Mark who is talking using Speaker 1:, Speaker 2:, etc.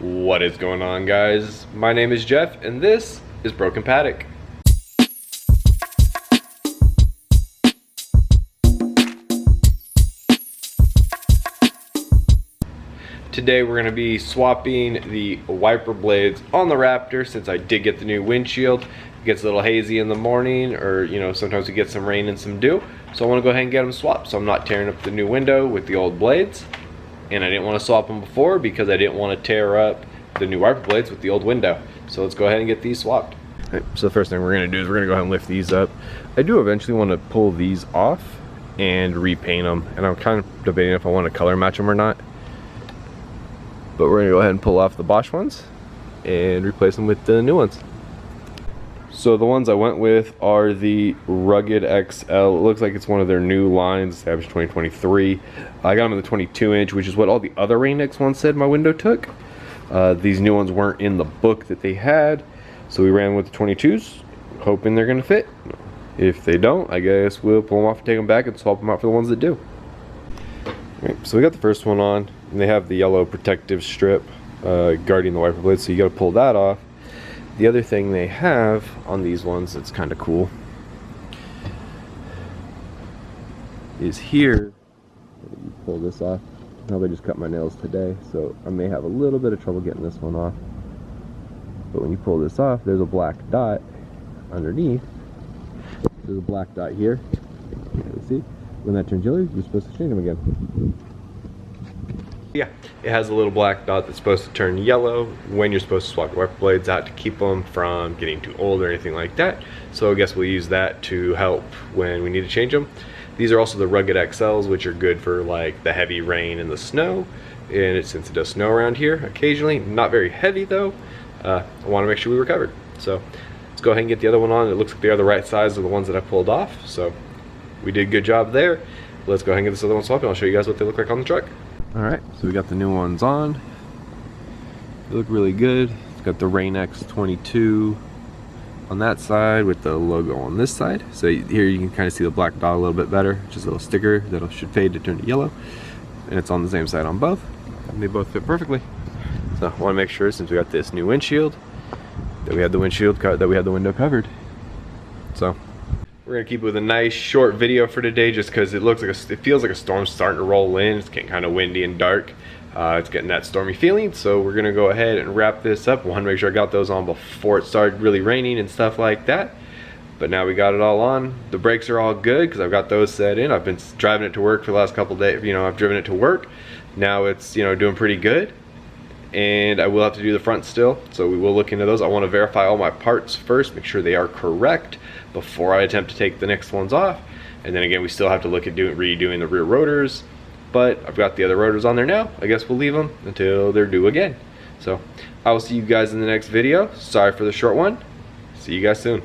Speaker 1: What is going on, guys? My name is Jeff and this is Broken Paddock. Today we're going to be swapping the wiper blades on the Raptor since I did get the new windshield. It gets a little hazy in the morning, or sometimes we get some rain and some dew. So I want to go ahead and get them swapped so I'm not tearing up the new window with the old blades. And I didn't want to swap them before because I didn't want to tear up the new wiper blades with the old window. So let's go ahead and get these swapped. Right, so the first thing we're going to do is we're going to go ahead and lift these up. I do eventually want to pull these off and repaint them. And I'm kind of debating if I want to color match them or not. But we're going to go ahead and pull off the Bosch ones and replace them with the new ones. So the ones I went with are the Rugged XL. It looks like it's one of their new lines, established 2023. I got them in the 22 inch, which is what all the other Rain-X ones said my window took. These new ones weren't in the book that they had, so we ran with the 22s, hoping they're going to fit. If they don't, I guess we'll pull them off and take them back and swap them out for the ones that do. Right, so we got the first one on, and they have the yellow protective strip guarding the wiper blade, so you got to pull that off. The other thing they have on these ones that's kind of cool is here. You pull this off. Now I just cut my nails today, so I may have a little bit of trouble getting this one off. But when you pull this off, there's a black dot underneath. There's a black dot here. You see? When that turns yellow, you're supposed to change them again. Yeah, it has a little black dot that's supposed to turn yellow when you're supposed to swap your wiper blades out to keep them from getting too old or anything like that. So I guess we'll use that to help when we need to change them. These are also the Rugged XLs, which are good for like the heavy rain and the snow. And since it does snow around here occasionally, not very heavy though, I want to make sure we were covered. So let's go ahead and get the other one on. It looks like they are the right size of the ones that I pulled off. So we did a good job there. Let's go ahead and get this other one swapped, and I'll show you guys what they look like on the truck. Alright, so we got the new ones on. They look really good. It's got the Rain-X 22 on that side with the logo on this side. So here you can kind of see the black dot a little bit better. Just a little sticker that should fade to turn to yellow. And it's on the same side on both. And they both fit perfectly. So I want to make sure, since we got this new windshield, that we had the window covered. So we're gonna keep it with a nice short video for today, just because it looks like it feels like a storm's starting to roll in. It's getting kind of windy and dark. It's getting that stormy feeling, so we're gonna go ahead and wrap this up. I want to make sure I got those on before it started really raining and stuff like that. But now we got it all on. The brakes are all good because I've got those set in. I've been driving it to work for the last couple days. I've driven it to work. Now it's doing pretty good. And I will have to do the front still, so we will look into those. I want to verify all my parts first, make sure they are correct before I attempt to take the next ones off. And then again, we still have to look at redoing the rear rotors, but I've got the other rotors on there now. I guess we'll leave them until they're due again. So I will see you guys in the next video. Sorry for the short one. See you guys soon.